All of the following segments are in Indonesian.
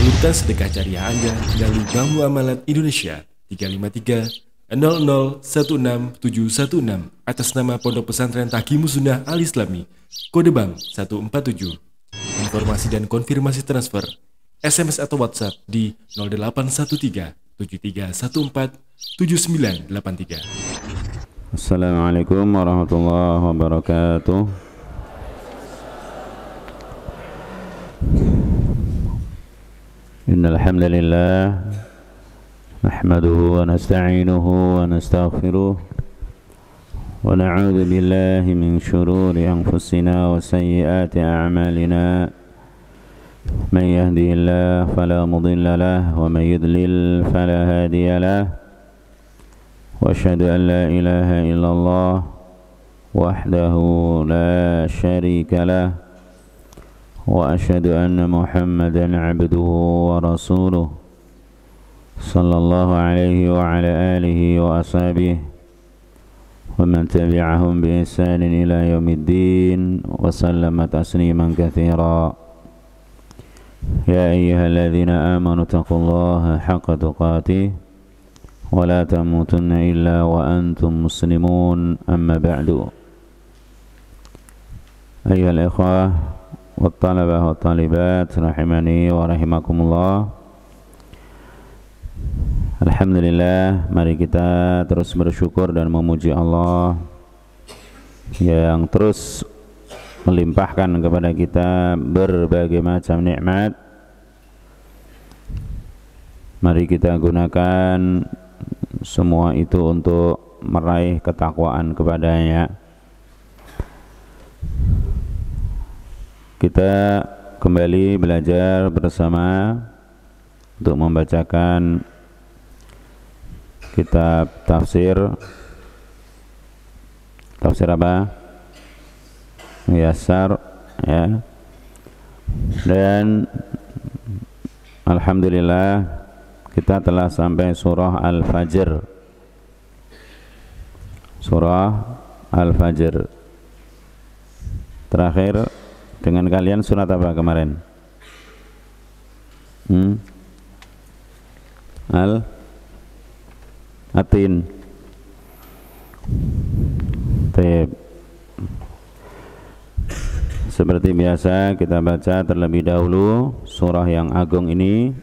Salurkan sedekah jariah Anda melalui Bank Muamalat Indonesia 353 00167616 atas nama Pondok Pesantren Tahqimus Sunnah Al Islami, kode bank 147. Informasi dan konfirmasi transfer SMS atau WhatsApp di 0813 7314 7983. Assalamualaikum warahmatullahi wabarakatuh. Innal hamdalillah nahmaduhu wa nasta'inuhu wa nastaghfiruh wa na'udzu billahi min shururi anfusina wa sayyiati a'malina. Man yahdihillahu fala mudilla lahu wa man yudlil fala hadiya lahu. Wa asyhadu an la ilaha illallah wahdahu la syarika lahu wa asyhadu anna Muhammadan abduhu wa rasuluh sallallahu alaihi wa ala alihi wa ashabihi wa man tabi'ahum bi ihsanin ila yaumiddin wa sallama tasliman katsira. Ya ayyuhalladzina amanu taqullaha haqqa tuqatih wa la tamutunna illa wa antum muslimun, amma ba'du. Ayyuhal ikhwah wa talabah wa talibat rahimani wa rahimakumullah. Alhamdulillah, mari kita terus bersyukur dan memuji Allah yang terus melimpahkan kepada kita berbagai macam nikmat. Mari kita gunakan semua itu untuk meraih ketakwaan kepadanya. Kita kembali belajar bersama untuk membacakan kitab tafsir apa? Muyassar, ya. Dan alhamdulillah kita telah sampai surah Al-Fajr. Surah Al-Fajr. Terakhir dengan kalian surat apa kemarin? Al-Atin. Baik. Seperti biasa kita baca terlebih dahulu surah yang agung ini.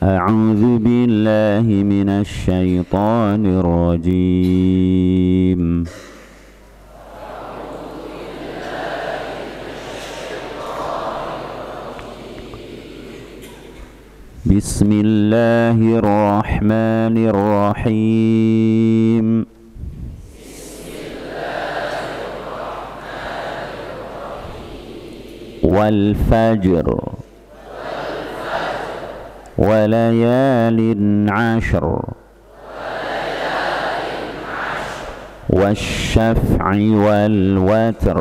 A'udzu billahi minasy syaithanir rajim. Bismillahirrahmanirrahim. Wal fajr wa layalin 'ashr wash shaf'i wal watr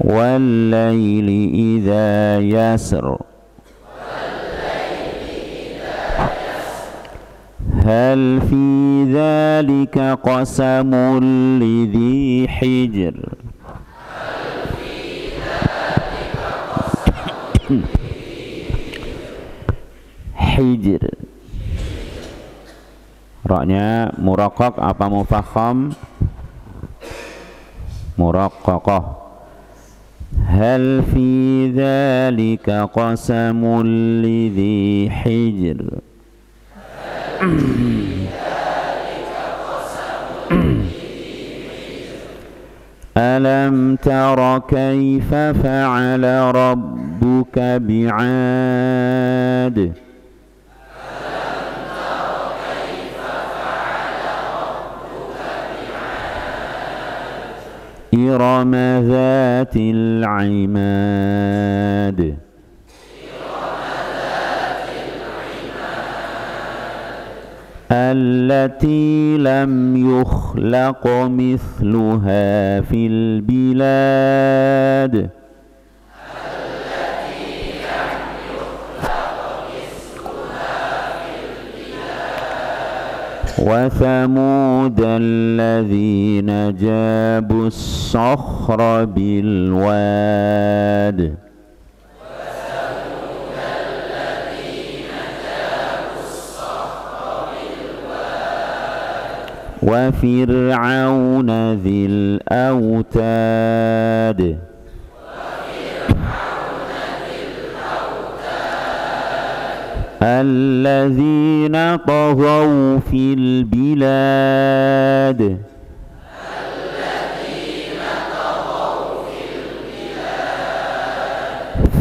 wal layli idza yasr hal fi dzalika qasamul lidhi hijr. Hijr, ra-nya muraqqaq apa mufakham? Muraqqaqah. Hal fi dzalika qasamul lidhi hijr. Alam tara kaifa fa'ala rabbuka bi'ad. إرم ذات العماد التي لم يخلق مثلها في البلاد وثمود الذين جابوا الصخر بالواد وفرعون ذي الأوتاد الذين طغوا في البلاد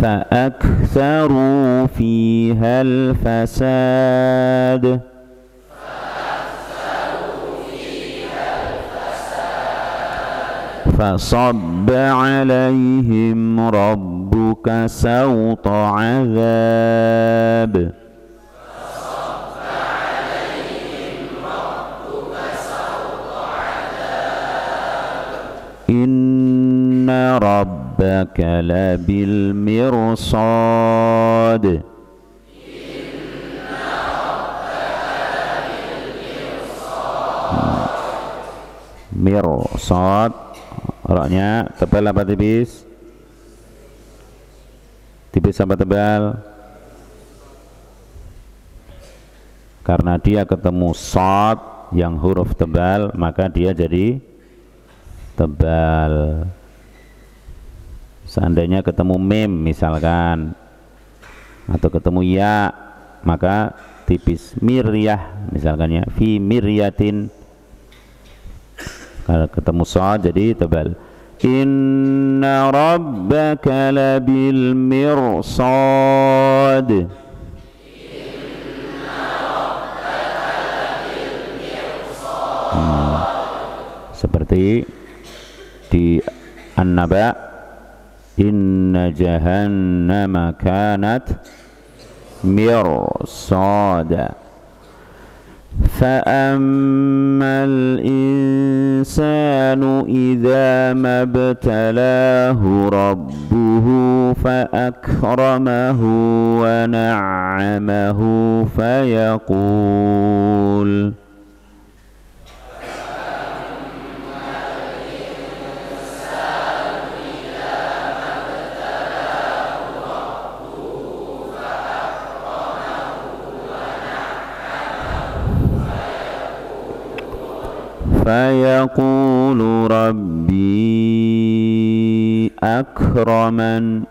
فأكثروا فيها الفساد فصب عليهم ربك سوط عذاب إن ربك لبالمرصاد mirsad roknya tebal apa tipis? Tipis apa tebal? Karena dia ketemu shad yang huruf tebal maka dia jadi tebal. Seandainya ketemu mim misalkan atau ketemu ya maka tipis. Miryah misalkan ya, fi miryatin. Kalau ketemu shad jadi tebal. Inna rabbaka labil mirsad. Seperti di An-Naba, inna jahannama kanat mirsada فأما الإنسان إذا ما ابتلاه ربه فأكرمه ونعمه فيقول فيقول ربي أكرمن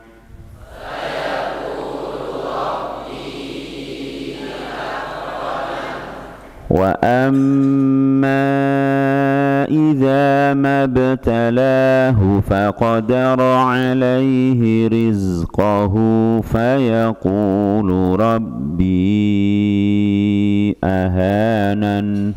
وأما إذا ما ابتلاه فقدر عليه رزقه فيقول ربي أهانن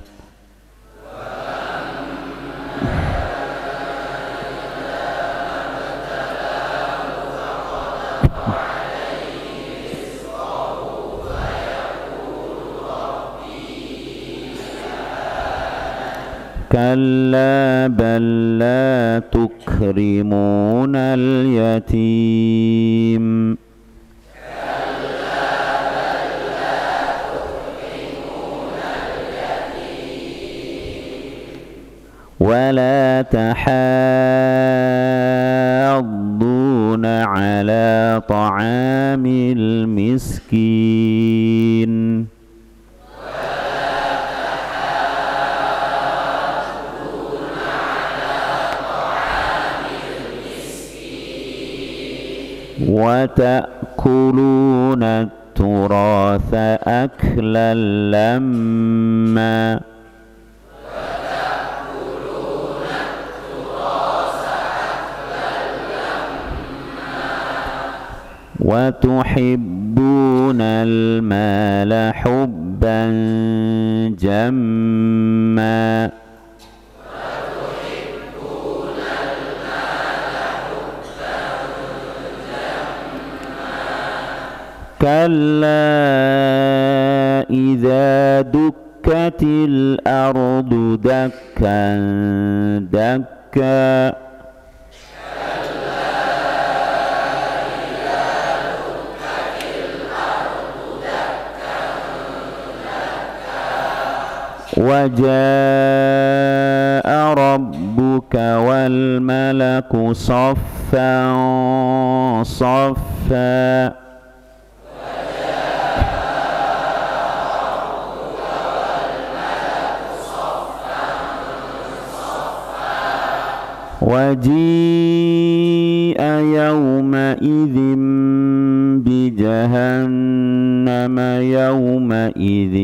كلا بل لا تكرمون اليتيم ولا تحاضون على طعام المسكين وتأكلون التراث أكلا لما وتحبون المال حبا جما كلا إذا دكت الأرض دكا دكا وجاء ربك والملك صفا صفا وجيء يومئذ بجهنم يومئذ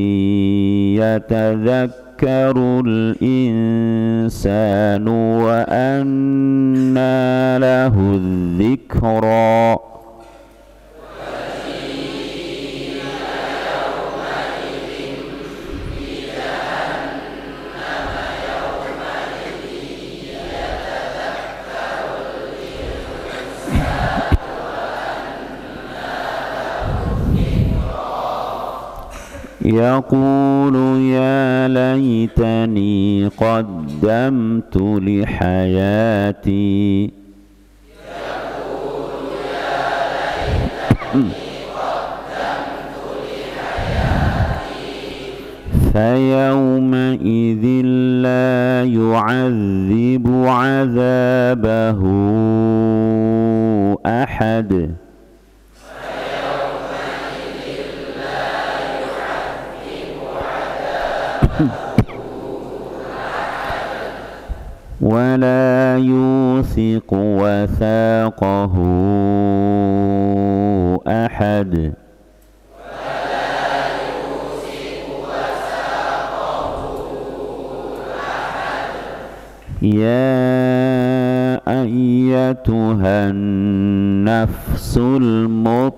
يتذكر الإنسان وأنى له الذكرى يقول يا ليتني قدمت لحياتي فيومئذ لا يعذب عذابه أحد ولا يوثق وثاقه أحد يا أيتها النفس المطمئنة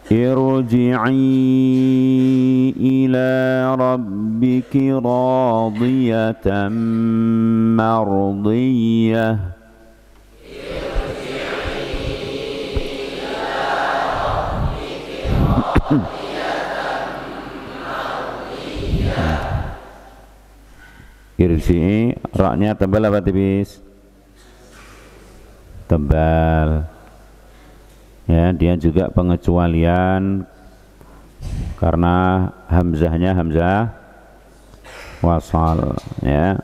ارجعي إلى ربك راضية مرضية Irji'i, ra-nya tebal apa tipis? Tebal. Ya, dia juga pengecualian karena hamzahnya hamzah wasal, ya.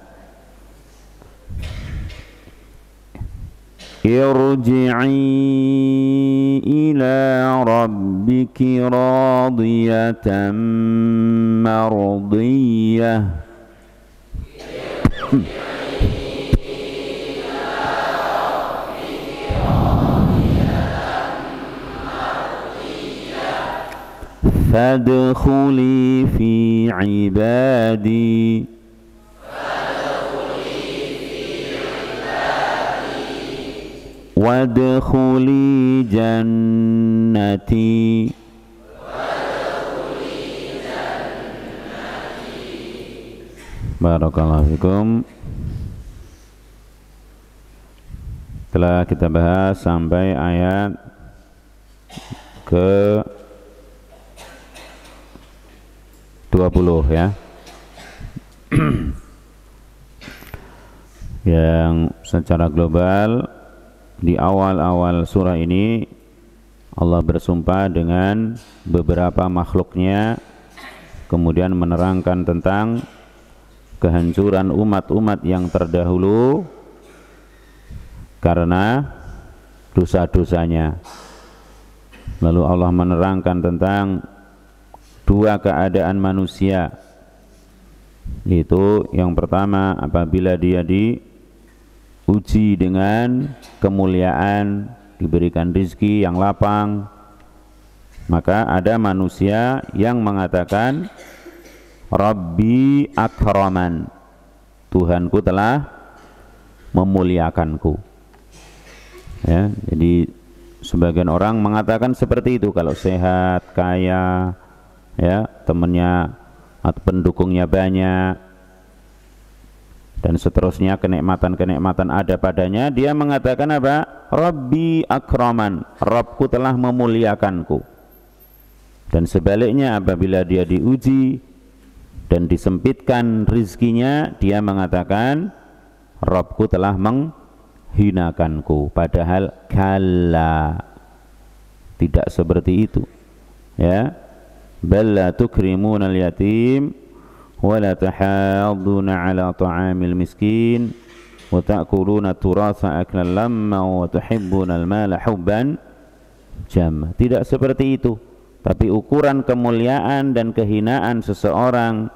Irji'i ila rabbiki radiyatan mardiyah. Fadkhuli fi ibadi wadkhuli jannati Barakallahu fikum. Telah kita bahas sampai ayat ke 20 ya. Yang secara global di awal-awal surah ini Allah bersumpah dengan beberapa makhluknya, kemudian menerangkan tentang kehancuran umat-umat yang terdahulu karena dosa-dosanya. Lalu Allah menerangkan tentang dua keadaan manusia, yaitu yang pertama apabila dia diuji dengan kemuliaan, diberikan rizki yang lapang, maka ada manusia yang mengatakan Rabbi akraman, Tuhanku telah memuliakanku, ya. Jadi sebagian orang mengatakan seperti itu kalau sehat, kaya, ya, temannya atau pendukungnya banyak dan seterusnya, kenikmatan-kenikmatan ada padanya, dia mengatakan apa? Rabbi akraman, Rabbku telah memuliakanku. Dan sebaliknya apabila dia diuji dan disempitkan rizkinya, dia mengatakan Rabbku telah menghinakanku. Padahal kalla, tidak seperti itu, ya. Bal la tukrimuna al-yatim wa la tahadduna ala ta'amil miskin wa ta'kuluna turatha aklan lamma wa tuhibbuna al-mala hubban jamma. Tidak seperti itu. Tapi ukuran kemuliaan dan kehinaan seseorang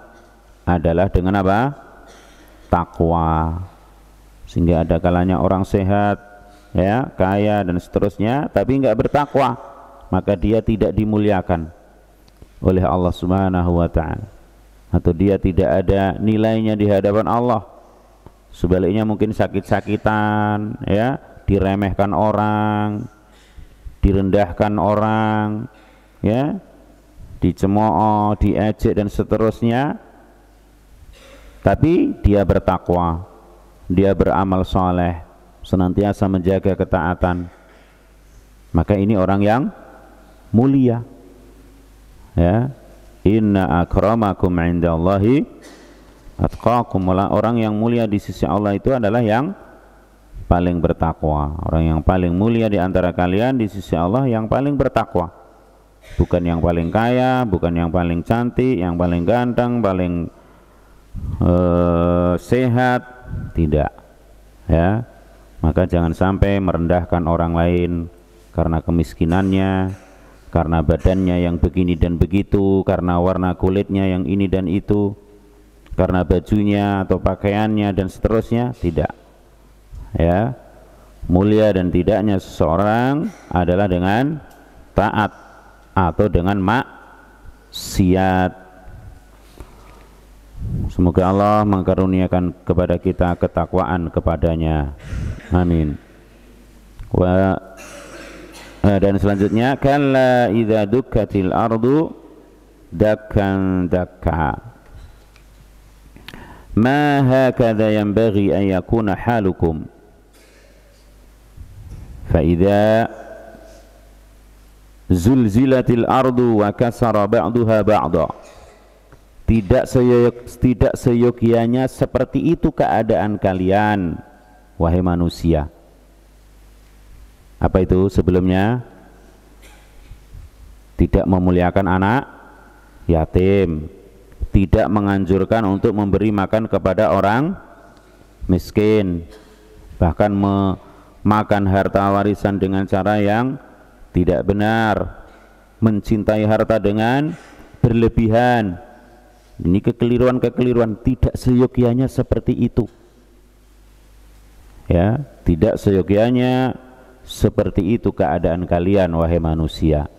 adalah dengan apa? Takwa. Sehingga ada kalanya orang sehat, ya, kaya dan seterusnya, tapi enggak bertakwa, maka dia tidak dimuliakan oleh Allah Subhanahu wa ta'ala, atau dia tidak ada nilainya di hadapan Allah. Sebaliknya mungkin sakit-sakitan, ya, diremehkan orang, direndahkan orang, ya, dicemooh, diejek dan seterusnya. Tapi dia bertakwa, dia beramal soleh, senantiasa menjaga ketaatan, maka ini orang yang mulia, ya. Inna akramakum indallahi atqakum. Orang yang mulia di sisi Allah itu adalah yang paling bertakwa. Orang yang paling mulia di antara kalian di sisi Allah yang paling bertakwa. Bukan yang paling kaya, bukan yang paling cantik, yang paling ganteng, paling sehat, tidak, ya. Maka jangan sampai merendahkan orang lain karena kemiskinannya, karena badannya yang begini dan begitu, karena warna kulitnya yang ini dan itu, karena bajunya atau pakaiannya dan seterusnya. Tidak, ya. Mulia dan tidaknya seseorang adalah dengan taat atau dengan maksiat. Semoga Allah mengkaruniakan kepada kita ketakwaan kepadanya. Amin. Dan selanjutnya, kalla idza dukkatil ardu dakkan dakka ma hakadha yanbaghi an yakuna halukum fa idza zulzilatil ardu wa kasara ba'daha ba'da. Tidak seyogianya seperti itu keadaan kalian, wahai manusia. Apa itu sebelumnya? Tidak memuliakan anak yatim, tidak menganjurkan untuk memberi makan kepada orang miskin, bahkan memakan harta warisan dengan cara yang tidak benar, mencintai harta dengan berlebihan. Ini kekeliruan-kekeliruan. Tidak seyogianya seperti itu, ya. Tidak seyogianya seperti itu keadaan kalian, wahai manusia.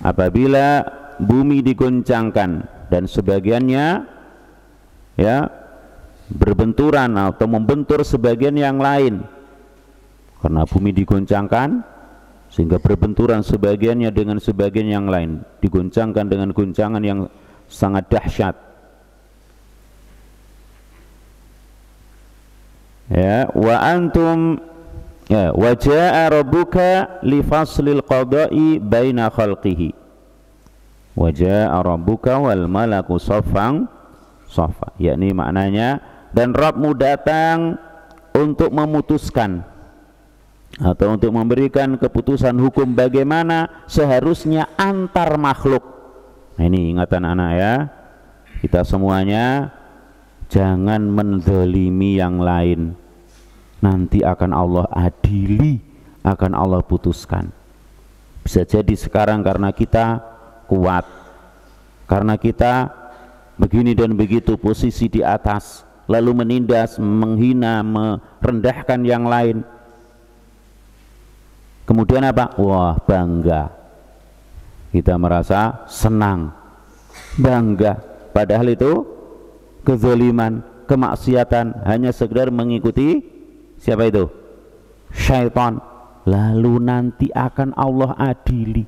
Apabila bumi digoncangkan dan sebagiannya, ya, berbenturan atau membentur sebagian yang lain, karena bumi digoncangkan sehingga berbenturan sebagiannya dengan sebagian yang lain, digoncangkan dengan goncangan yang sangat dahsyat, ya. Wa antum, ya, wa jaa rabbuka li faslil qada'i baina khalqihi wa jaa rabbuka wal malaku saffan saffa, yakni maknanya, dan Rabbmu datang untuk memutuskan atau untuk memberikan keputusan hukum bagaimana seharusnya antar makhluk. Nah, ini ingatan anak, ya, kita semuanya jangan menzalimi yang lain. Nanti akan Allah adili, akan Allah putuskan. Bisa jadi sekarang karena kita kuat, karena kita begini dan begitu posisi di atas, lalu menindas, menghina, merendahkan yang lain. Kemudian apa? Wah, bangga. Kita merasa senang, bangga, padahal itu kezaliman, kemaksiatan, hanya sekedar mengikuti siapa itu? Syaitan. Lalu nanti akan Allah adili.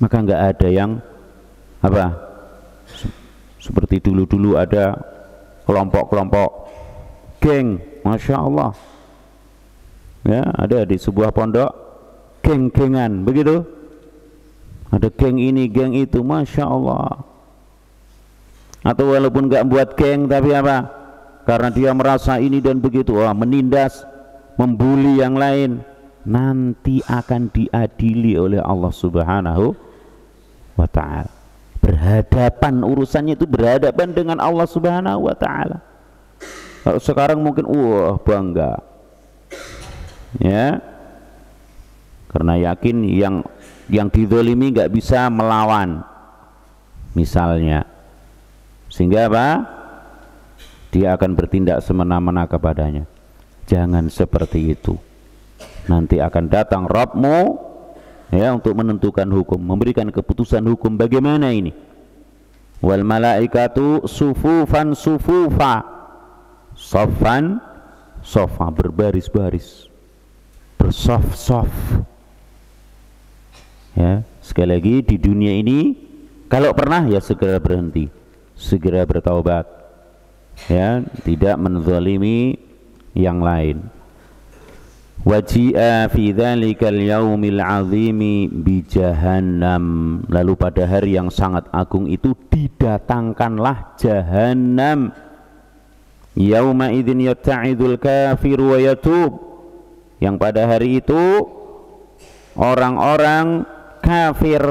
Maka enggak ada yang apa? Seperti dulu-dulu ada kelompok-kelompok geng, Masya Allah, ya, ada di sebuah pondok geng-gengan, begitu. Ada geng ini, geng itu, Masya Allah. Atau walaupun nggak buat geng, tapi apa? karena dia merasa ini dan begitu, menindas, membuli yang lain, nanti akan diadili oleh Allah Subhanahu wa ta'ala. Berhadapan, urusannya itu berhadapan dengan Allah Subhanahu wa ta'ala. Kalau sekarang mungkin bangga, ya, karena yakin yang dizalimi nggak bisa melawan misalnya, sehingga apa, dia akan bertindak semena-mena kepadanya. Jangan seperti itu. Nanti akan datang Rabbmu, ya, untuk menentukan hukum, memberikan keputusan hukum. Bagaimana ini? Wal malaikatu sufufan sufufa, sofan sofa, berbaris-baris, bersof-sof. Ya, sekali lagi, di dunia ini kalau pernah ya segera berhenti, segera bertaubat, ya, tidak menzalimi yang lain. Waji'a fi dzalikal yaumil azimi bi jahannam, lalu pada hari yang sangat agung itu didatangkanlah jahannam. Yauma idzin yatta'idul kafiru wa yatub, yang pada hari itu orang-orang kafir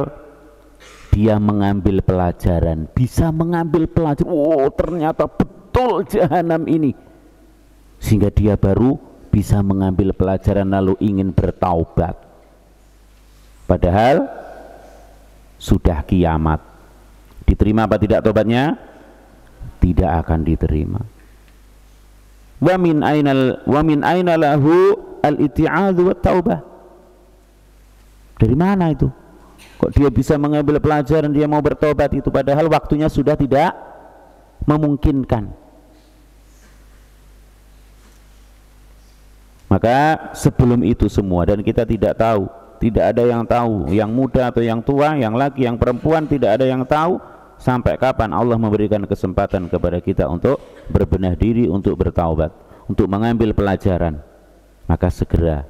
dia mengambil pelajaran, bisa mengambil pelajaran, ternyata betul jahanam ini, sehingga dia baru bisa mengambil pelajaran lalu ingin bertaubat. Padahal sudah kiamat. Diterima apa tidak taubatnya? Tidak akan diterima. Wa min aina lahu al-itti'adhu wat taubah. Dari mana itu? Kok dia bisa mengambil pelajaran, dia mau bertobat itu, padahal waktunya sudah tidak memungkinkan. Maka sebelum itu semua, dan kita tidak tahu, tidak ada yang tahu, yang muda atau yang tua, yang laki, yang perempuan, tidak ada yang tahu sampai kapan Allah memberikan kesempatan kepada kita untuk berbenah diri, untuk bertaubat, untuk mengambil pelajaran. Maka segera,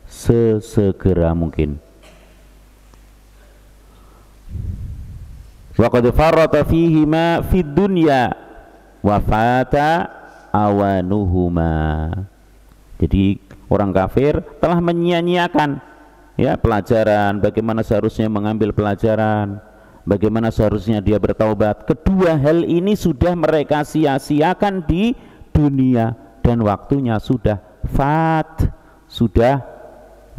sesegera mungkin. Wa qad farrata fihi ma fid dunya wa fata awanuhuma. Jadi orang kafir telah menyia-nyiakan, ya, pelajaran, bagaimana seharusnya mengambil pelajaran, bagaimana seharusnya dia bertaubat. Kedua hal ini sudah mereka sia-siakan di dunia dan waktunya sudah sudah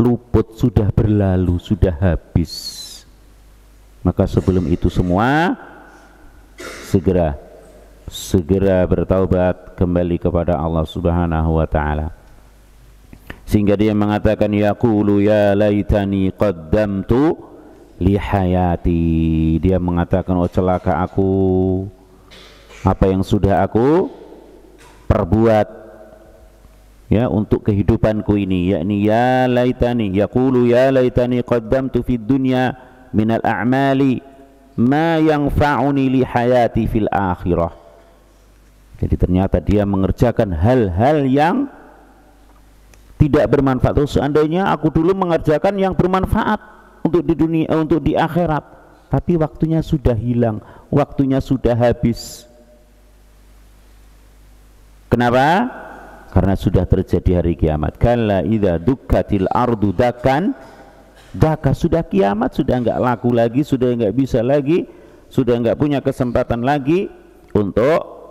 luput, sudah berlalu, sudah habis. Maka sebelum itu semua segera bertaubat kembali kepada Allah Subhanahu wa ta'ala. Sehingga dia mengatakan, yaqulu ya laitani qaddamtu li hayati. Dia mengatakan, celaka aku, apa yang sudah aku perbuat, ya, untuk kehidupanku ini, yakni ya laitani, yaqulu ya laitani qaddamtu fid dunya minal a'mali ma yanfa'uni li hayati fil akhirah. Jadi ternyata dia mengerjakan hal-hal yang tidak bermanfaat. Seandainya aku dulu mengerjakan yang bermanfaat untuk di dunia, untuk di akhirat, tapi waktunya sudah hilang, waktunya sudah habis. Kenapa? Karena sudah terjadi hari kiamat. Kalla idza dukkatil ardu dakkan daka, sudah kiamat, sudah enggak laku lagi, sudah enggak bisa lagi, sudah enggak punya kesempatan lagi untuk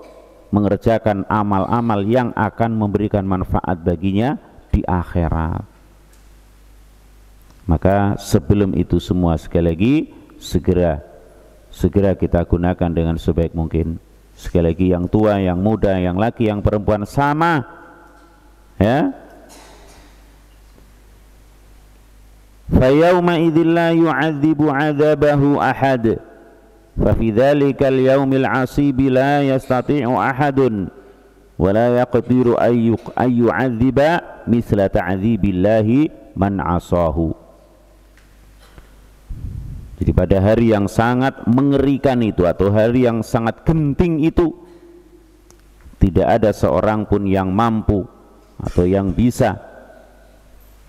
mengerjakan amal-amal yang akan memberikan manfaat baginya di akhirat. Maka sebelum itu semua, sekali lagi, segera kita gunakan dengan sebaik mungkin. Sekali lagi, yang tua, yang muda, yang laki, yang perempuan sama, ya. فَيَوْمَ إِذٍ لَا يُعَذِّبُ عَذَابَهُ أَحَدٌ فَفِي ذَلِكَ الْيَوْمِ الْعَصِيبِ لَا يَسْتَطِيعُ أَحَدٌ وَلَا يَقْدِرُ أَن يُعَذِّبَ مِثْلَ تَعْذِيبِ اللَّهِ مَنْ عَصَاهُ. Jadi pada hari yang sangat mengerikan itu, atau hari yang sangat genting itu, tidak ada seorang pun yang mampu atau yang bisa,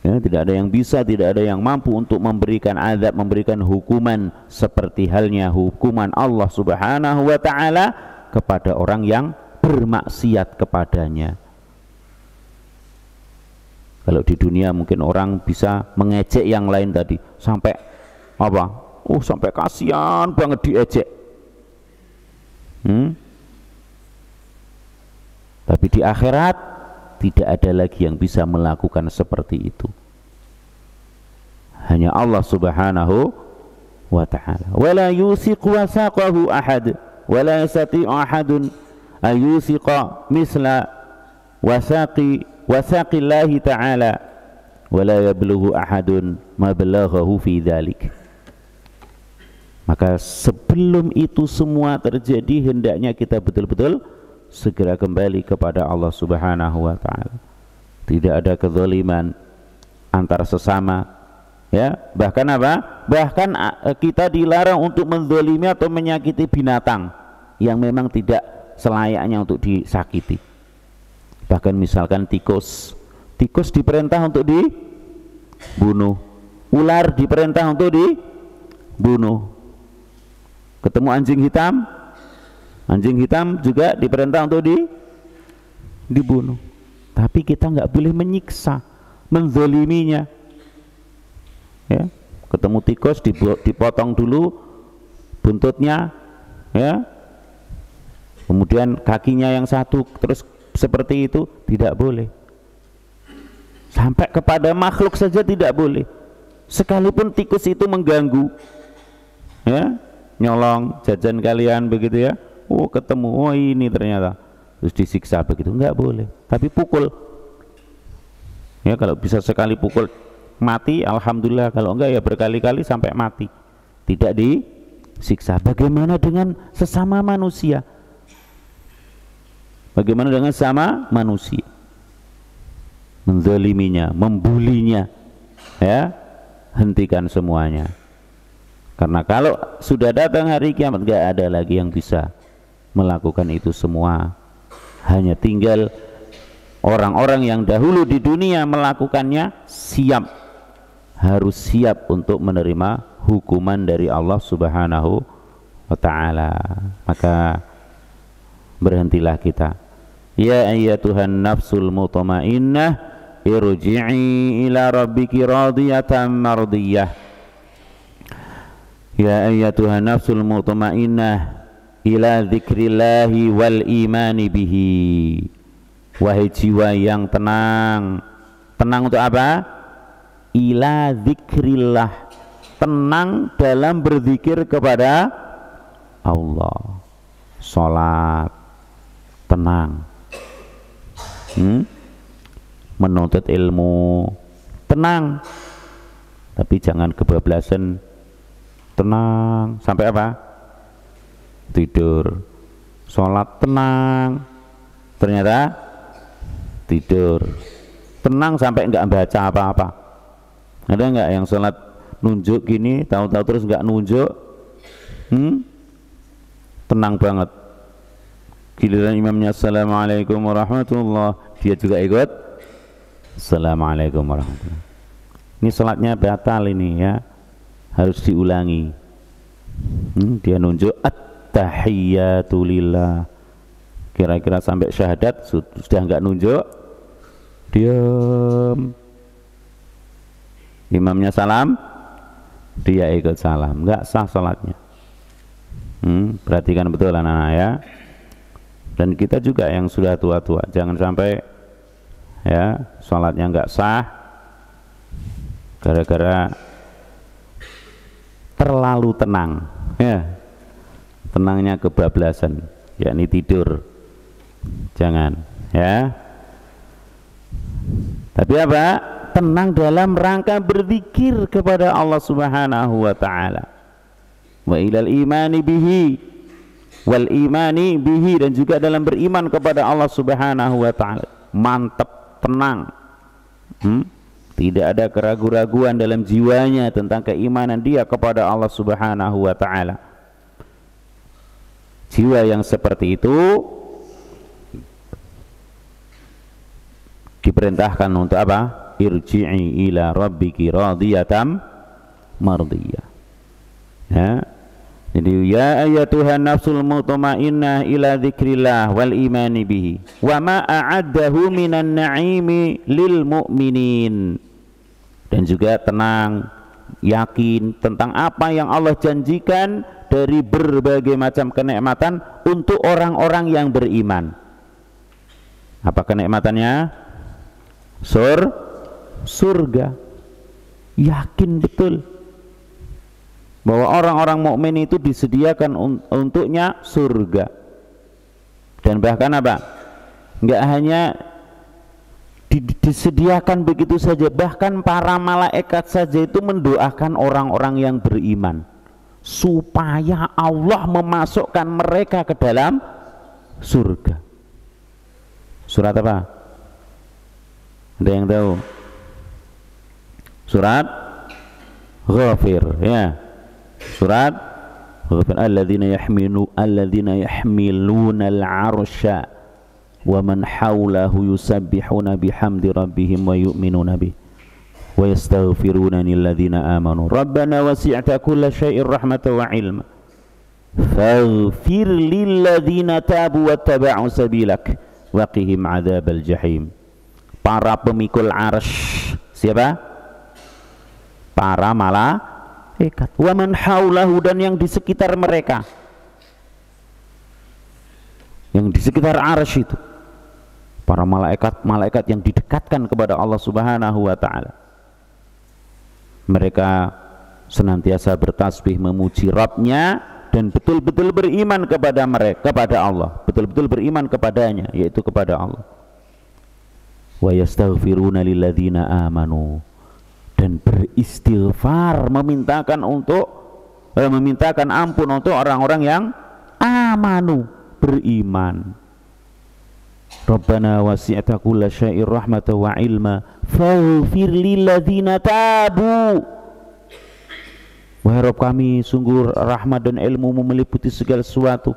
ya, tidak ada yang bisa, tidak ada yang mampu untuk memberikan azab, memberikan hukuman seperti halnya hukuman Allah Subhanahu wa ta'ala kepada orang yang bermaksiat kepadanya. Kalau di dunia mungkin orang bisa mengejek yang lain tadi sampai apa? Oh, sampai kasihan banget diejek. Tapi di akhirat tidak ada lagi yang bisa melakukan seperti itu. Hanya Allah Subhanahu wa ta'ala. Wala yusiqu wasaqahu ahad, wala yastati'u ahadun ayusiqa misla wasaqillahi ta'ala, wala yablughu ahadun ma balaghahu fi dzalik. Maka sebelum itu semua terjadi, hendaknya kita betul-betul segera kembali kepada Allah Subhanahu wa ta'ala. Tidak ada kezaliman antar sesama, ya. Bahkan apa? Bahkan kita dilarang untuk menzalimi atau menyakiti binatang yang memang tidak selayaknya untuk disakiti. Bahkan misalkan tikus diperintah untuk dibunuh, ular diperintah untuk dibunuh. Ketemu anjing hitam juga diperintah untuk dibunuh. Tapi kita nggak boleh menyiksa, menzaliminya. Ya, ketemu tikus dipotong dulu buntutnya, ya. Kemudian kakinya yang satu, terus seperti itu tidak boleh. Sampai kepada makhluk saja tidak boleh. Sekalipun tikus itu mengganggu, ya, nyolong jajan kalian begitu ya. Oh, ketemu, oh ini ternyata, terus disiksa begitu, nggak boleh. Tapi pukul, ya, kalau bisa sekali pukul mati alhamdulillah, kalau enggak ya berkali-kali sampai mati, tidak disiksa. Bagaimana dengan sesama manusia? Bagaimana dengan sama manusia? Menzaliminya, membulinya, ya, hentikan semuanya. Karena kalau sudah datang hari kiamat, enggak ada lagi yang bisa melakukan itu semua. Hanya tinggal orang-orang yang dahulu di dunia melakukannya harus siap untuk menerima hukuman dari Allah Subhanahu wa ta'ala. Maka berhentilah kita. Ya ayyatuhan nafsul mutmainnah, irji'i ila rabbiki radiyatan mardiyah. Ya ayyatuhan nafsul mutmainnah, ila dzikrillahi wal imani bihi. Wahai jiwa yang tenang. Tenang untuk apa? Ila dzikrillah, tenang dalam berzikir kepada Allah. Salat tenang, menuntut ilmu tenang, tapi jangan kebablasan. Tenang sampai apa? Tidur. Sholat tenang, ternyata tidur. Tenang sampai enggak baca apa-apa. Ada enggak yang sholat nunjuk gini, tahu-tahu terus enggak nunjuk? Tenang banget. Giliran imamnya assalamualaikum warahmatullah, dia juga ikut assalamualaikum warahmatullah. Ini sholatnya batal ini, ya, harus diulangi. Dia nunjuk at-tahiyyatu lillah, kira-kira sampai syahadat sudah enggak nunjuk, diam. Imamnya salam, dia ikut salam, enggak sah sholatnya. Perhatikan betul anak-anak, ya. Dan kita juga yang sudah tua-tua, jangan sampai, ya, sholatnya enggak sah gara-gara terlalu tenang, ya, tenangnya kebablasan, yakni tidur. Jangan, ya. Tapi apa? Tenang dalam rangka berzikir kepada Allah Subhanahu wa ta'ala. Wa ilal imani bihi, wal imani bihi, dan juga dalam beriman kepada Allah Subhanahu wa ta'ala. Mantap, tenang. Tidak ada keraguan-raguan dalam jiwanya tentang keimanan dia kepada Allah Subhanahu wa ta'ala. Jiwa yang seperti itu diperintahkan untuk apa? Irji'i ila rabbiki radiyatan mardiyah. Ya, Jadi ya ayyatuhan nafsul mutmainnah ila dzikrillah wal imani bihi wa ma a'addahu minan na'imi lil mu'minin. Dan juga tenang, yakin tentang apa yang Allah janjikan dari berbagai macam kenikmatan untuk orang-orang yang beriman. Apa kenikmatannya? Surga. Yakin betul bahwa orang-orang mukmin itu disediakan untuknya surga. Dan bahkan apa? Enggak hanya disediakan begitu saja, bahkan para malaikat saja itu mendoakan orang-orang yang beriman supaya Allah memasukkan mereka ke dalam surga. Surat apa? Ada yang tahu? Surat Ghafir, ya. Surat Ghafir, alladzina yahmiluna al-'arsya wa man hawlahu yusabbihuna bihamdi rabbihim wa yu'minuna bih wa yastaghfiruna lilladzina amanu rabbana wasi'ta kulla syai'in rahmatan wa ilma faghfir lilladzina tabu wattaba'u sabilak wa qihim 'adzabal jahim. Para pemikul arsy, siapa? Para malaikat. Wa man haulahu, dan yang di sekitar mereka, yang di sekitar arsy itu, para malaikat yang didekatkan kepada Allah Subhanahu wa taala. Mereka senantiasa bertasbih memuji Rabbnya dan betul-betul beriman kepada mereka, kepada Allah, betul-betul beriman kepadanya, yaitu kepada Allah. Wa yastaghfiruna lilladzina amanu, dan beristighfar, memintakan ampun untuk orang-orang yang amanu, beriman. Rabbana wasi'ta kulla syai'in rahmatan wa ilma faghfir lilladzina tabu. Wahai Rabb kami, sungguh rahmat dan ilmu meliputi segala sesuatu,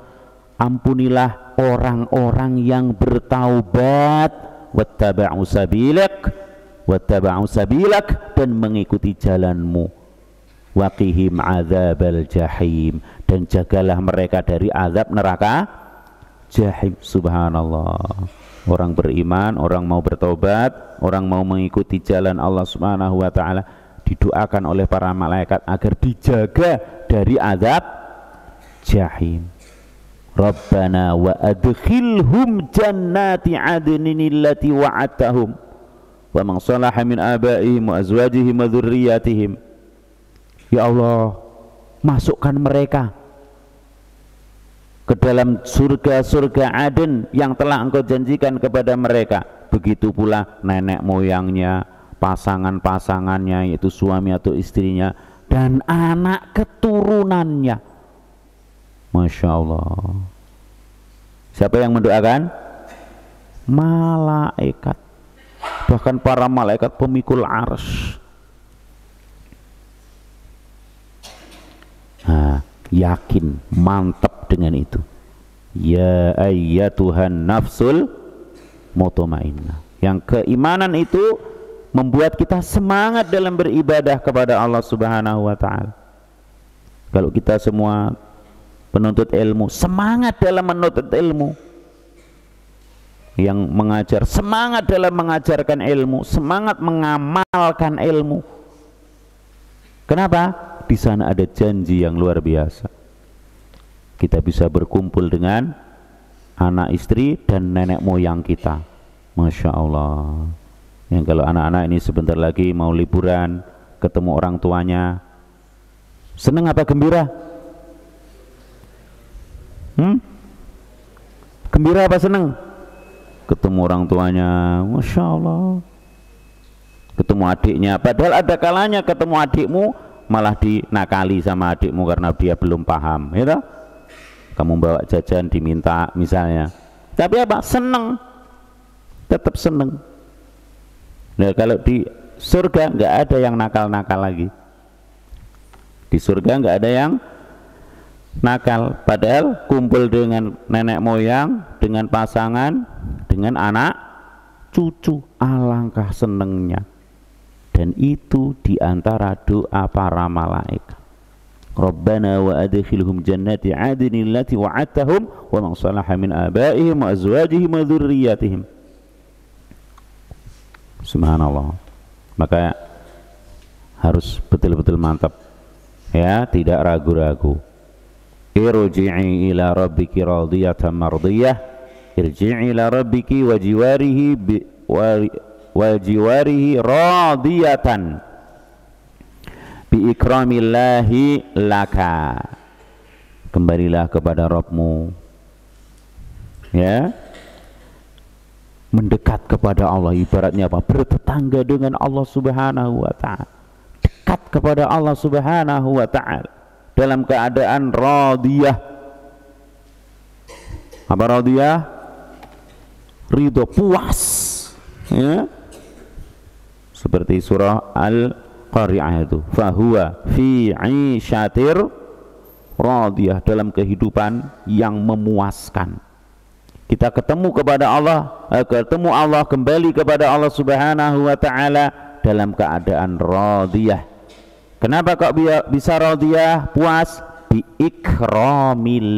ampunilah orang-orang yang bertaubat, wattaba'u sabilak, dan mengikuti jalanmu, waqihim adzabal jahim, dan jagalah mereka dari azab neraka jahim. Subhanallah, orang beriman, orang mau bertobat, orang mau mengikuti jalan Allah Subhanahu wa taala, didoakan oleh para malaikat agar dijaga dari azab jahim. Rabbana wa adkhilhum jannati adnin allati wa'adtahum wa man salaha min abaihim wa azwajihim wa dzurriyyatihim. Ya Allah, masukkan mereka ke dalam surga-surga Aden yang telah Engkau janjikan kepada mereka. Begitu pula nenek moyangnya, pasangan-pasangannya, yaitu suami atau istrinya, dan anak keturunannya. Masya Allah. Siapa yang mendoakan? Malaikat. Bahkan para malaikat pemikul arsy. Nah, yakin, mantap dengan itu. Ya ayyatuhan nafsul mutmainnah. Yang keimanan itu membuat kita semangat dalam beribadah kepada Allah Subhanahu wa taala. Kalau kita semua penuntut ilmu, semangat dalam menuntut ilmu, yang mengajar semangat dalam mengajarkan ilmu, semangat mengamalkan ilmu. Kenapa? Di sana ada janji yang luar biasa. Kita bisa berkumpul dengan anak istri dan nenek moyang kita. Masya Allah. Yang kalau anak-anak ini sebentar lagi mau liburan, ketemu orang tuanya, seneng apa gembira? Gembira apa seneng? Ketemu orang tuanya, Masya Allah. Ketemu adiknya, padahal ada kalanya ketemu adikmu malah dinakali sama adikmu karena dia belum paham, ya. Kamu bawa jajan diminta misalnya, tapi apa? Seneng, tetap seneng. Nah, kalau di surga nggak ada yang nakal-nakal lagi. Di surga nggak ada yang nakal, padahal kumpul dengan nenek moyang, dengan pasangan, dengan anak cucu, alangkah senengnya. Dan itu diantara doa para malaikat. Rabbana wa adkhilhum jannati 'adnin allati wa'adtahum wa man salaha min abaihim wa azwajihim wa dzurriyyatihim. Subhanallah. Maka harus betul-betul mantap ya, tidak ragu-ragu. Irji'i ila rabbiki radiyatan mardiyah, irji'i ila rabbiki wa jiwarihi radiyatan bi ikramillahi laka. Kembalilah kepada Rabbmu ya, mendekat kepada Allah. Ibaratnya apa? Bertetangga dengan Allah Subhanahu wa ta'ala, dekat kepada Allah Subhanahu wa ta'ala dalam keadaan radiyah. Apa radiyah? Ridho, puas ya, seperti surah Al-Qari'ah itu, fahuwa fi 'ishatir radiyah, dalam kehidupan yang memuaskan. Kita ketemu kepada Allah, ketemu Allah, kembali kepada Allah Subhanahu wa ta'ala dalam keadaan radiyah. Kenapa kok bisa radiyah, puas? Bi ikramillahi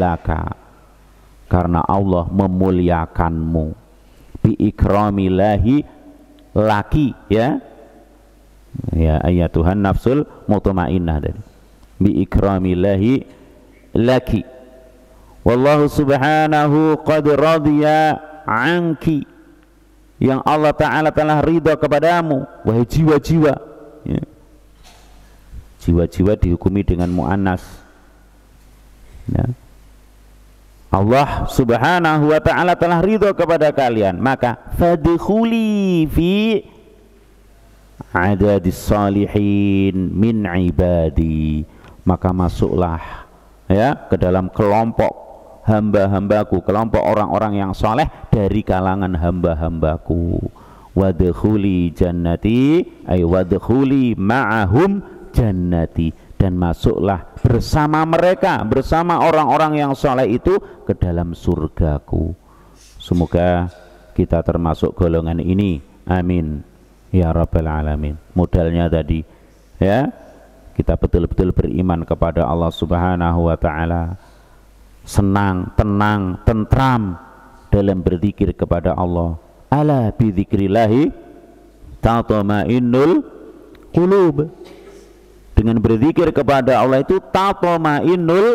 laka, karena Allah memuliakanmu. Bi ikramillahi laki ya, ya ayatuhan nafsul mutmainnah. Bi ikramillahi laki, wallahu subhanahu qad radiya anki, yang Allah Ta'ala telah ridha kepadamu. Wahai jiwa-jiwa ya. Jiwa-jiwa dihukumi dengan mu'annas ya. Allah Subhanahu wa ta'ala telah ridho kepada kalian, maka fadkhuli fi adadis salihin min ibadi, maka masuklah ya ke dalam kelompok hamba-hambaku, kelompok orang-orang yang soleh dari kalangan hamba-hambaku. Wadkhuli jannati ay wadkhuli ma'ahum jannati, dan masuklah bersama mereka, bersama orang-orang yang soleh itu ke dalam surgaku. Semoga kita termasuk golongan ini, amin ya rabbal alamin. Modalnya tadi ya, kita betul-betul beriman kepada Allah Subhanahu wa ta'ala, senang, tenang, tentram dalam berzikir kepada Allah. Ala bi dzikrillahi tatma'innul qulub, dengan berzikir kepada Allah itu tatma'innul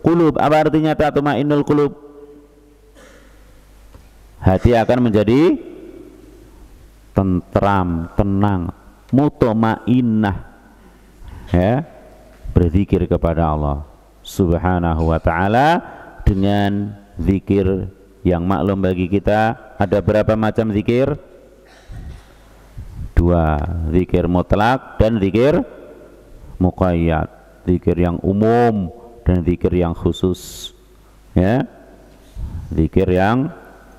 qulub. Apa artinya tatma'innul qulub? Hati akan menjadi tentram, tenang, mutmainnah ya, berzikir kepada Allah Subhanahu wa ta'ala dengan zikir yang maklum bagi kita. Ada berapa macam zikir? Dua, zikir mutlak dan zikir muqayyad, zikir yang umum dan zikir yang khusus ya. Zikir yang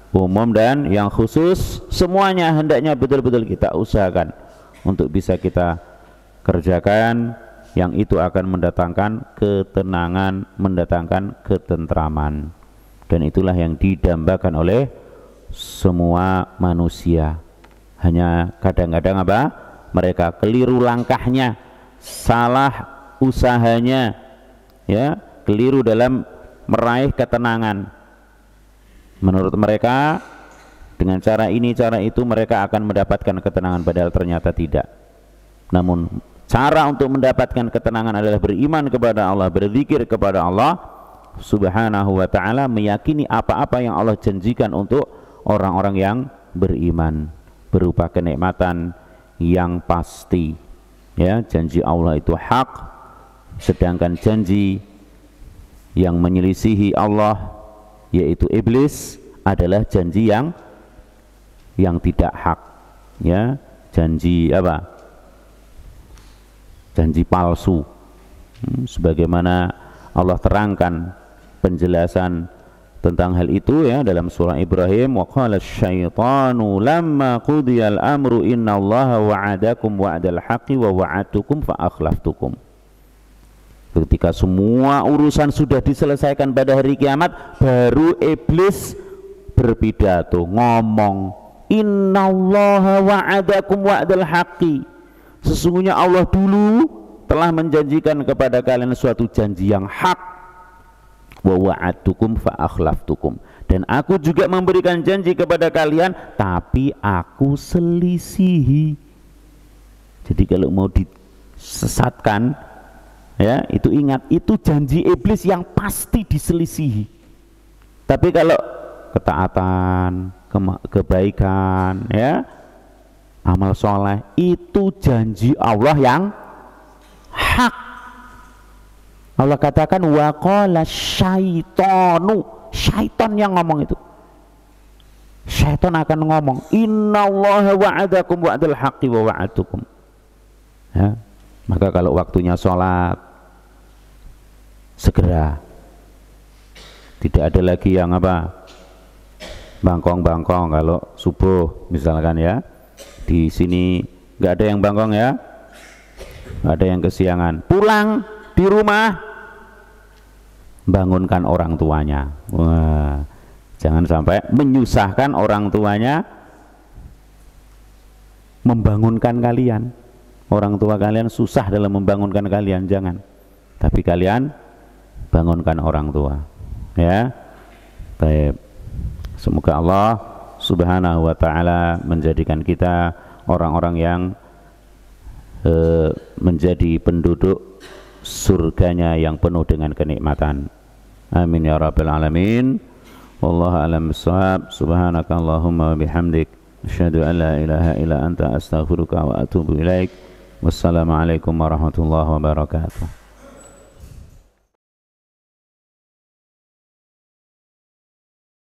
umum dan yang khusus semuanya hendaknya betul-betul kita usahakan untuk bisa kita kerjakan, yang itu akan mendatangkan ketenangan, mendatangkan ketentraman, dan itulah yang didambakan oleh semua manusia. Hanya kadang-kadang apa? Mereka keliru langkahnya, salah usahanya ya, keliru dalam meraih ketenangan. Menurut mereka dengan cara ini, cara itu mereka akan mendapatkan ketenangan, padahal ternyata tidak. Namun cara untuk mendapatkan ketenangan adalah beriman kepada Allah, berzikir kepada Allah Subhanahu wa ta'ala, meyakini apa-apa yang Allah janjikan untuk orang-orang yang beriman berupa kenikmatan yang pasti ya. Janji Allah itu hak, sedangkan janji yang menyelisihi Allah yaitu iblis adalah janji yang tidak hak ya. Janji apa? Janji palsu. Sebagaimana Allah terangkan penjelasan tentang hal itu ya dalam surah Ibrahim, wa qala asyaitanu lamma qudiyal amru innallaha wa'adakum wa'dal haqqi wa wa'adtukum fa akhlaftukum. Ketika semua urusan sudah diselesaikan pada hari kiamat, baru iblis berpidato, ngomong, innallaha wa'adakum wa'dal haqqi, sesungguhnya Allah dulu telah menjanjikan kepada kalian suatu janji yang hak, wa wa'adtukum fa akhlaftukum, dan aku juga memberikan janji kepada kalian tapi aku selisihi. Jadi kalau mau disesatkan ya, itu ingat, itu janji iblis yang pasti diselisihi. Tapi kalau ketaatan, kebaikan ya, amal soleh, itu janji Allah yang hak. Allah katakan wa qala syaitanu, syaitan yang ngomong itu. Syaitan akan ngomong, innallaha wa'adakum wa'dal haqqi wa wa'adtukum. Ya, maka kalau waktunya sholat segera, tidak ada lagi yang apa, bangkong-bangkong. Kalau subuh misalkan ya, di sini nggak ada yang bangkong ya, nggak ada yang kesiangan, pulang di rumah bangunkan orang tuanya. Wah, jangan sampai menyusahkan orang tuanya membangunkan kalian. Orang tua kalian susah dalam membangunkan kalian, jangan. Tapi kalian bangunkan orang tua ya. Baik, semoga Allah Subhanahu wa ta'ala menjadikan kita orang-orang yang menjadi penduduk surganya yang penuh dengan kenikmatan. Amin ya rabbal alamin. Wallahu a'lam bissawab. Subhanaka Allahumma wa bihamdik, asyhadu an la ilaha illa anta astaghfiruka wa atubu ilaik. Wassalamualaikum warahmatullahi wabarakatuh.